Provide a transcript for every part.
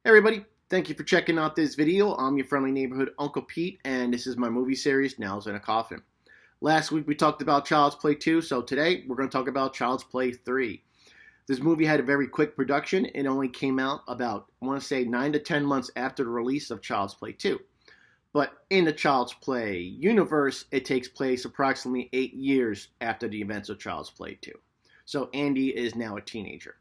Hey everybody, thank you for checking out this video. I'm your friendly neighborhood Uncle Pete, and this is my movie series, Nails in a Coffin. Last week we talked about Child's Play 2, so today we're going to talk about Child's Play 3. This movie had a very quick production. It only came out about, I want to say, 9 to 10 months after the release of Child's Play 2. But in the Child's Play universe, it takes place approximately 8 years after the events of Child's Play 2. So Andy is now a teenager.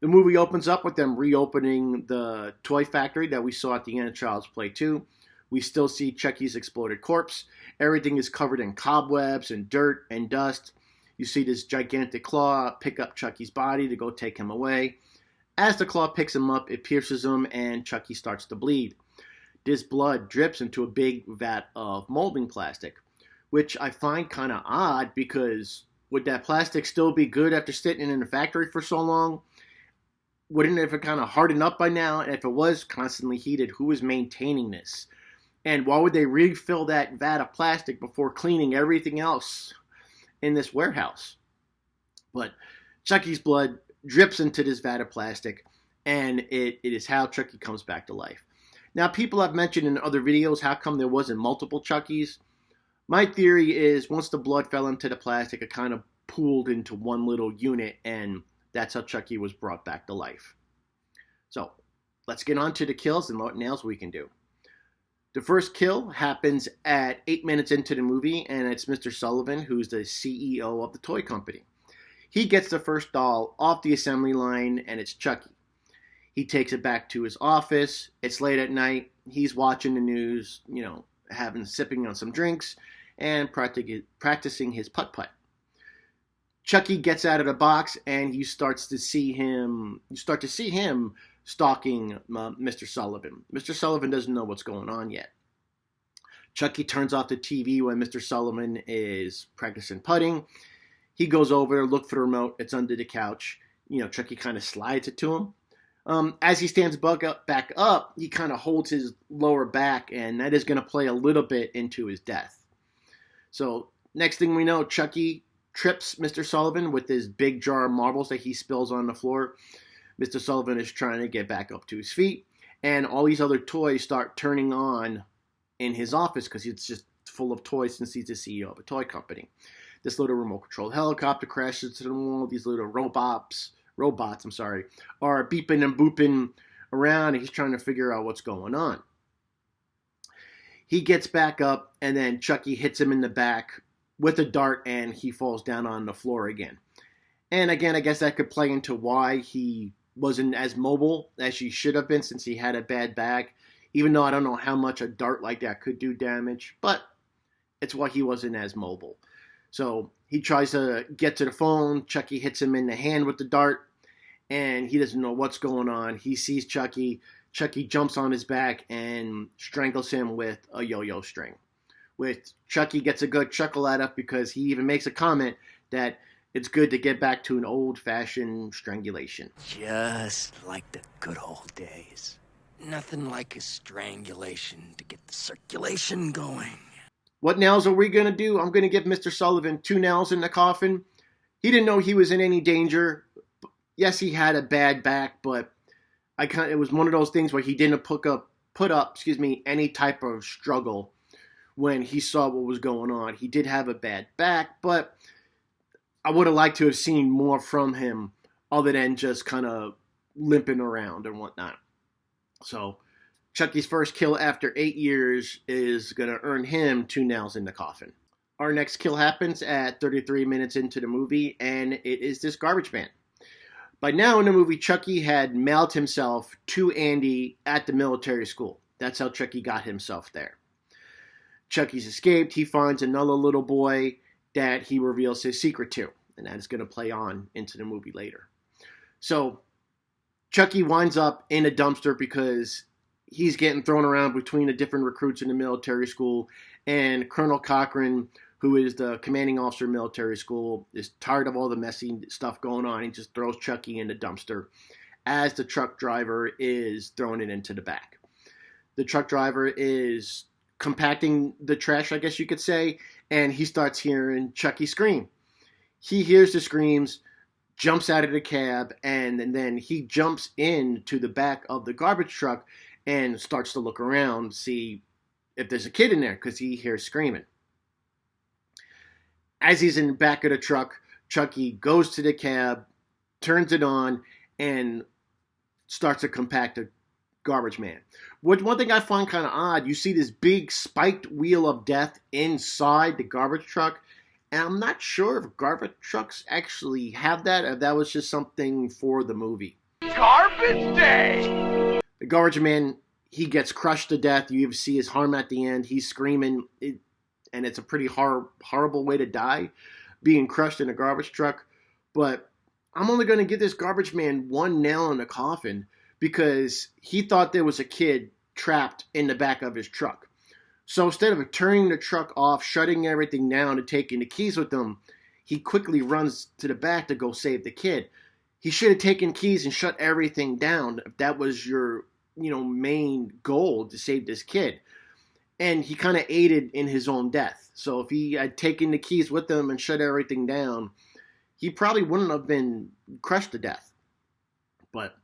The movie opens up with them reopening the toy factory that we saw at the end of Child's Play 2. We still see Chucky's exploded corpse. Everything is covered in cobwebs and dirt and dust. You see this gigantic claw pick up Chucky's body to go take him away. As the claw picks him up, it pierces him and Chucky starts to bleed. This blood drips into a big vat of molding plastic, which I find kind of odd because would that plastic still be good after sitting in the factory for so long? Wouldn't it have kind of hardened up by now? And if it was constantly heated, who was maintaining this? And why would they refill that vat of plastic before cleaning everything else in this warehouse? But Chucky's blood drips into this vat of plastic, and it is how Chucky comes back to life. Now, people have mentioned in other videos how come there wasn't multiple Chuckys. My theory is once the blood fell into the plastic, it kind of pooled into one little unit, and that's how Chucky was brought back to life. So, let's get on to the kills and what nails we can do. The first kill happens at 8 minutes into the movie, and it's Mr. Sullivan, who's the CEO of the toy company. He gets the first doll off the assembly line, and it's Chucky. He takes it back to his office. It's late at night. He's watching the news, sipping on some drinks, and practicing his putt-putt. Chucky gets out of the box, and you start to see him stalking Mr. Sullivan. Mr. Sullivan doesn't know what's going on yet. Chucky turns off the TV when Mr. Sullivan is practicing putting. He goes over to look for the remote. It's under the couch. Chucky kind of slides it to him. As he stands back up, he kind of holds his lower back, and that is going to play a little bit into his death. So next thing we know, Chucky trips Mr. Sullivan with this big jar of marbles that he spills on the floor. Mr. Sullivan is trying to get back up to his feet, and all these other toys start turning on in his office because it's just full of toys since he's the CEO of a toy company. This little remote-controlled helicopter crashes to the wall. These little robots, are beeping and booping around, and he's trying to figure out what's going on. He gets back up, and then Chucky hits him in the back with a dart, and he falls down on the floor again. And again, I guess that could play into why he wasn't as mobile as he should have been since he had a bad back, even though I don't know how much a dart like that could do damage, but it's why he wasn't as mobile. So he tries to get to the phone. Chucky hits him in the hand with the dart, and he doesn't know what's going on. He sees Chucky. Chucky jumps on his back and strangles him with a yo-yo string. Which Chucky gets a good chuckle out of because he even makes a comment that it's good to get back to an old-fashioned strangulation. Just like the good old days. Nothing like a strangulation to get the circulation going. What nails are we going to do? I'm going to give Mr. Sullivan 2 nails in the coffin. He didn't know he was in any danger. Yes, he had a bad back, but it was one of those things where he didn't put up any type of struggle when he saw what was going on. He did have a bad back, but I would have liked to have seen more from him other than just kind of limping around and whatnot. So Chucky's first kill after 8 years is going to earn him 2 nails in the coffin. Our next kill happens at 33 minutes into the movie, and it is this garbage man. By now in the movie, Chucky had mailed himself to Andy at the military school. That's how Chucky got himself there. Chucky's escaped. He finds another little boy that he reveals his secret to, and that is going to play on into the movie later. So Chucky winds up in a dumpster because he's getting thrown around between the different recruits in the military school, and Colonel Cochran, who is the commanding officer of military school, is tired of all the messy stuff going on. He just throws Chucky in the dumpster as the truck driver is throwing it into the back. The truck driver is compacting the trash, I guess you could say, and he starts hearing Chucky scream. He hears the screams, jumps out of the cab, and then he jumps into the back of the garbage truck and starts to look around, see if there's a kid in there, because he hears screaming. As he's in the back of the truck, Chucky goes to the cab, turns it on, and starts to compact the garbage man. One thing I find kind of odd, you see this big spiked wheel of death inside the garbage truck, and I'm not sure if garbage trucks actually have that, or if that was just something for the movie. Garbage day! The garbage man, he gets crushed to death. You even see his arm at the end. He's screaming, and it's a pretty horrible way to die, being crushed in a garbage truck. But I'm only going to give this garbage man one nail in the coffin because he thought there was a kid trapped in the back of his truck. So instead of turning the truck off, shutting everything down, and taking the keys with him, he quickly runs to the back to go save the kid. He should have taken keys and shut everything down if that was your, main goal, to save this kid. And he kind of aided in his own death. So if he had taken the keys with him and shut everything down, he probably wouldn't have been crushed to death. But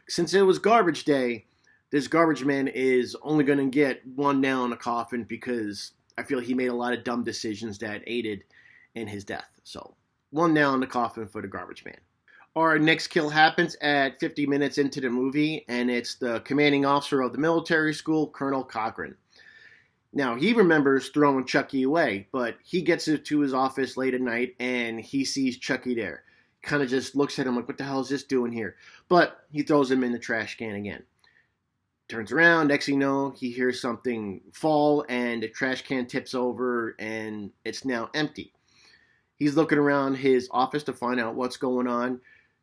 since it was garbage day, this garbage man is only going to get one nail in the coffin because I feel he made a lot of dumb decisions that aided in his death. So one nail in the coffin for the garbage man. Our next kill happens at 50 minutes into the movie, and it's the commanding officer of the military school, Colonel Cochran. Now, he remembers throwing Chucky away, but he gets to his office late at night, and he sees Chucky there. Kind of just looks at him like, what the hell is this doing here? But he throws him in the trash can again. Turns around, next thing you know, he hears something fall, and the trash can tips over, and it's now empty. He's looking around his office to find out what's going on.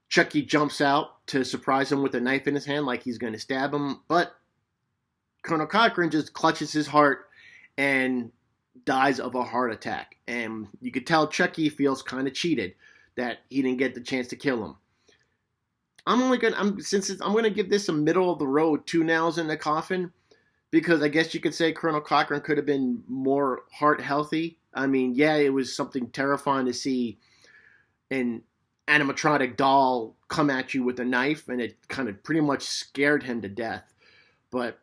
Chucky jumps out to surprise him with a knife in his hand like he's going to stab him, but Colonel Cochran just clutches his heart and dies of a heart attack. And you could tell Chucky feels kind of cheated that he didn't get the chance to kill him. I'm going to give this a middle of the road 2 nails in the coffin, because I guess you could say Colonel Cochran could have been more heart healthy. I mean, yeah, it was something terrifying to see an animatronic doll come at you with a knife, and it kind of pretty much scared him to death. But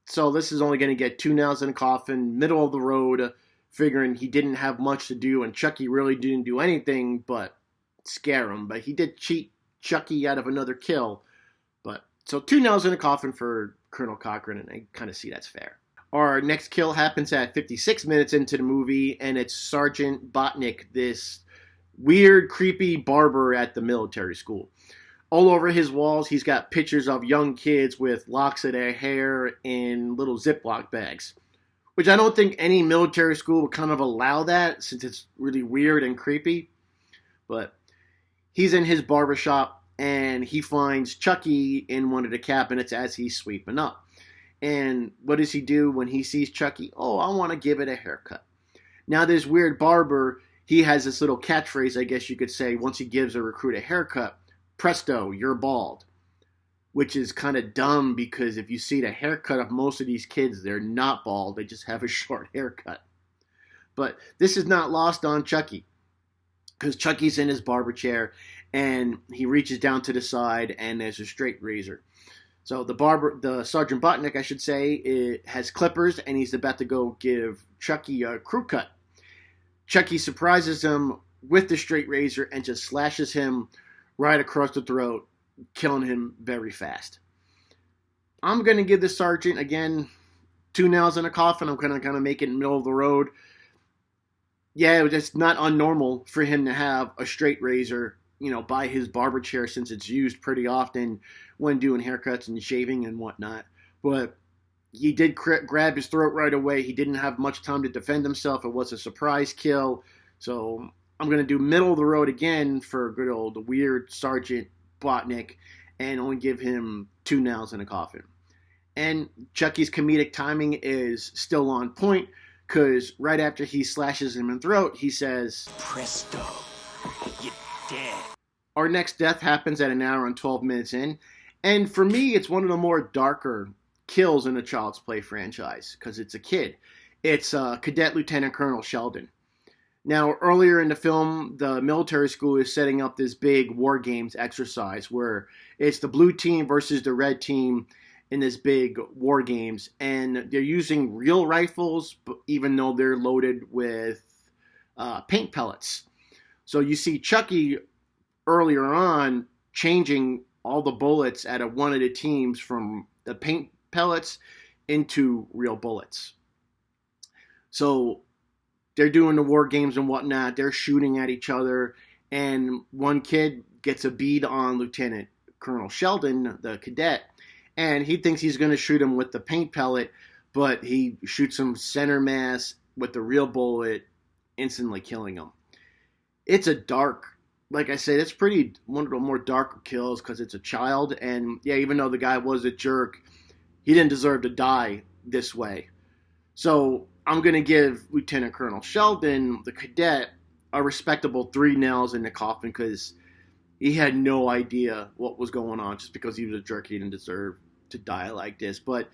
so this is only going to get 2 nails in the coffin, middle of the road, figuring he didn't have much to do, and Chucky really didn't do anything but scare him. But he did cheat Chucky out of another kill. But so 2 nails in the coffin for Colonel Cochran, and I kind of see that's fair. Our next kill happens at 56 minutes into the movie, and it's Sergeant Botnick, this weird, creepy barber at the military school. All over his walls, he's got pictures of young kids with locks of their hair in little Ziploc bags, which I don't think any military school would kind of allow that, since it's really weird and creepy. But he's in his barbershop, and he finds Chucky in one of the cabinets as he's sweeping up. And what does he do when he sees Chucky? Oh, I want to give it a haircut. Now, this weird barber, he has this little catchphrase, I guess you could say, once he gives a recruit a haircut: presto, you're bald. Which is kind of dumb, because if you see the haircut of most of these kids, they're not bald. They just have a short haircut. But this is not lost on Chucky, because Chucky's in his barber chair, and he reaches down to the side, and there's a straight razor. So the Sergeant Botnick, I should say, it has clippers, and he's about to go give Chucky a crew cut. Chucky surprises him with the straight razor and just slashes him right across the throat, killing him very fast. I'm going to give the sergeant, again, 2 nails in a coffin. I'm going to kind of make it in the middle of the road. Yeah, it was just not unnormal for him to have a straight razor, by his barber chair, since it's used pretty often when doing haircuts and shaving and whatnot. But he did grab his throat right away. He didn't have much time to defend himself. It was a surprise kill. So I'm going to do middle of the road again for good old weird Sergeant Botnick, and only give him 2 nails in a coffin. And Chucky's comedic timing is still on point, because right after he slashes him in the throat, he says, presto, you're dead. Our next death happens at 1 hour and 12 minutes in, and for me, it's one of the more darker kills in the Child's Play franchise, because it's a kid. It's Cadet Lieutenant Colonel Sheldon. Now, earlier in the film, the military school is setting up this big war games exercise where it's the blue team versus the red team in this big war games, and they're using real rifles, even though they're loaded with paint pellets. So you see Chucky earlier on changing all the bullets out of one of the teams from the paint pellets into real bullets. So they're doing the war games and whatnot. They're shooting at each other, and one kid gets a bead on Lieutenant Colonel Sheldon, the cadet, and he thinks he's going to shoot him with the paint pellet, but he shoots him center mass with the real bullet, instantly killing him. It's a dark, like I said, it's pretty one of the more darker kills because it's a child, and yeah, even though the guy was a jerk, he didn't deserve to die this way. So I'm going to give Lieutenant Colonel Sheldon, the cadet, a respectable 3 nails in the coffin because he had no idea what was going on. Just because he was a jerk, he didn't deserve to die like this. But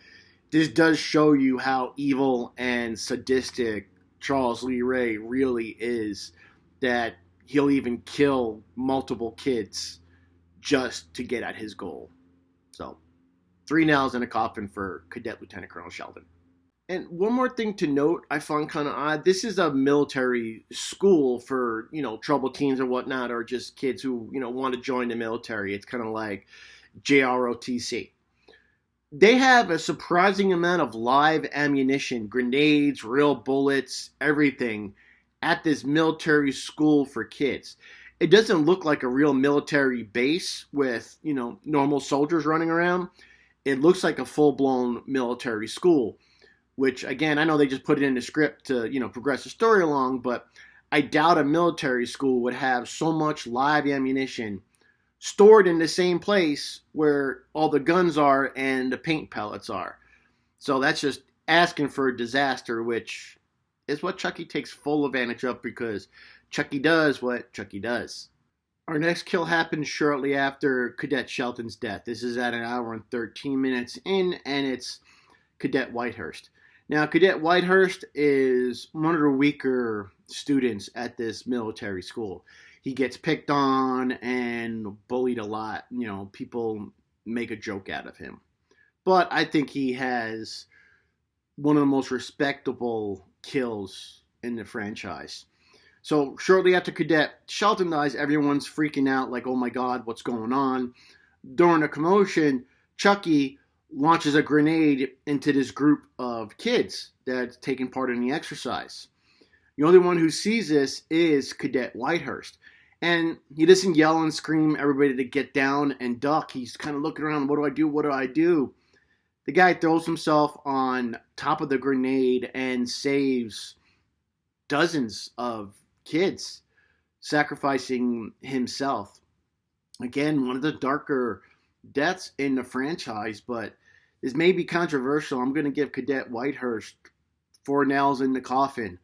this does show you how evil and sadistic Charles Lee Ray really is, that he'll even kill multiple kids just to get at his goal. So 3 nails in a coffin for Cadet Lieutenant Colonel Sheldon. And one more thing to note, I find kind of odd. This is a military school for, troubled teens or whatnot, or just kids who, want to join the military. It's kind of like JROTC. They have a surprising amount of live ammunition, grenades, real bullets, everything at this military school for kids. It doesn't look like a real military base with, normal soldiers running around. It looks like a full-blown military school. Which, again, I know they just put it in the script to, progress the story along, but I doubt a military school would have so much live ammunition stored in the same place where all the guns are and the paint pellets are. So that's just asking for a disaster, which is what Chucky takes full advantage of because Chucky does what Chucky does. Our next kill happens shortly after Cadet Shelton's death. This is at 1 hour and 13 minutes in, and it's Cadet Whitehurst. Now, Cadet Whitehurst is one of the weaker students at this military school. He gets picked on and bullied a lot. People make a joke out of him. But I think he has one of the most respectable kills in the franchise. So shortly after Cadet Shelton dies, everyone's freaking out like, oh my God, what's going on? During a commotion, Chucky launches a grenade into this group of kids that's taking part in the exercise. The only one who sees this is Cadet Whitehurst. And he doesn't yell and scream everybody to get down and duck. He's kind of looking around, what do I do? What do I do? The guy throws himself on top of the grenade and saves dozens of kids, sacrificing himself. Again, one of the darker deaths in the franchise, but this may be controversial. I'm going to give Cadet Whitehurst 4 nails in the coffin.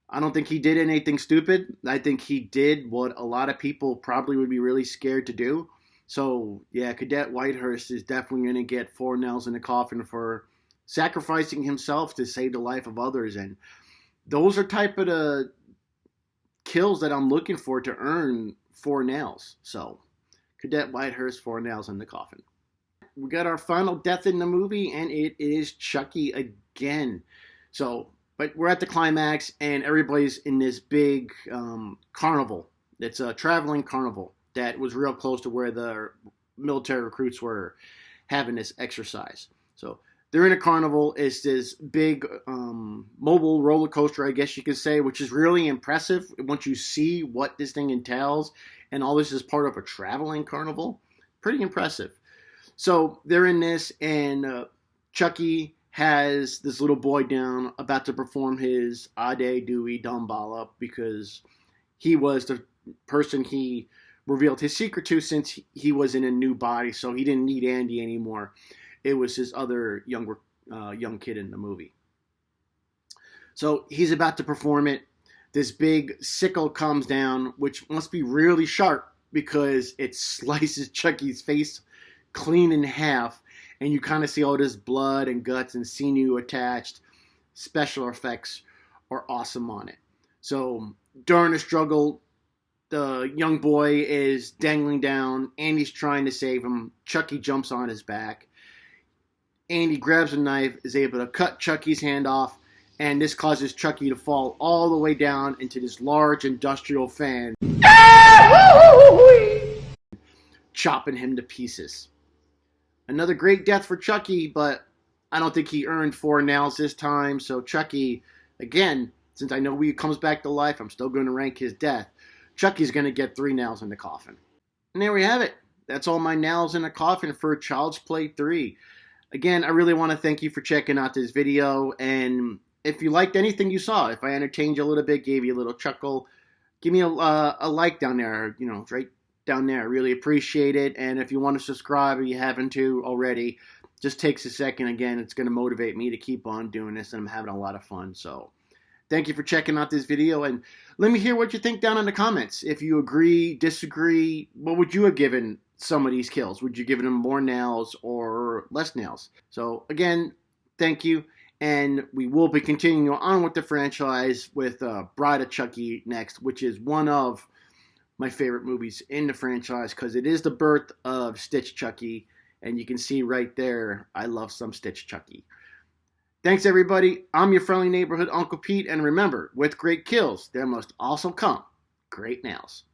I don't think he did anything stupid. I think he did what a lot of people probably would be really scared to do. So, yeah, Cadet Whitehurst is definitely going to get 4 nails in the coffin for sacrificing himself to save the life of others. And those are type of the kills that I'm looking for to earn 4 nails. So, Cadet Whitehurst, 4 nails in the coffin. We got our final death in the movie, and it is Chucky again. So, but we're at the climax, and everybody's in this big carnival. It's a traveling carnival that was real close to where the military recruits were having this exercise. So they're in a carnival. It's this big mobile roller coaster, I guess you could say, which is really impressive once you see what this thing entails. And all this is part of a traveling carnival. Pretty impressive. So they're in this, and Chucky has this little boy down about to perform his Ade Dewey Dumbala because he was the person he revealed his secret to since he was in a new body, so he didn't need Andy anymore. It was his other young kid in the movie. So he's about to perform it. This big sickle comes down, which must be really sharp because it slices Chucky's face clean in half, and you kind of see all this blood and guts and sinew attached. Special effects are awesome on it. So during the struggle, the young boy is dangling down. Andy's trying to save him. Chucky jumps on his back. Andy grabs a knife, is able to cut Chucky's hand off, and this causes Chucky to fall all the way down into this large industrial fan, chopping him to pieces. Another great death for Chucky, but I don't think he earned 4 nails this time. So Chucky, again, since I know he comes back to life, I'm still going to rank his death. Chucky's going to get 3 nails in the coffin. And there we have it. That's all my nails in the coffin for Child's Play 3. Again, I really want to thank you for checking out this video. And if you liked anything you saw, if I entertained you a little bit, gave you a little chuckle, give me a like down there, right down there. I really appreciate it. And if you want to subscribe, if you haven't to already, just takes a second. Again, it's going to motivate me to keep on doing this, and I'm having a lot of fun. So thank you for checking out this video, and let me hear what you think down in the comments. If you agree, disagree, what would you have given some of these kills? Would you give them more nails or less nails? So again, thank you, and we will be continuing on with the franchise with Bride of Chucky next, which is one of my favorite movies in the franchise because it is the birth of Stitch Chucky, and you can see right there, I love some Stitch Chucky. Thanks, everybody. I'm your friendly neighborhood Uncle Pete, and remember, with great kills, there must also come great nails.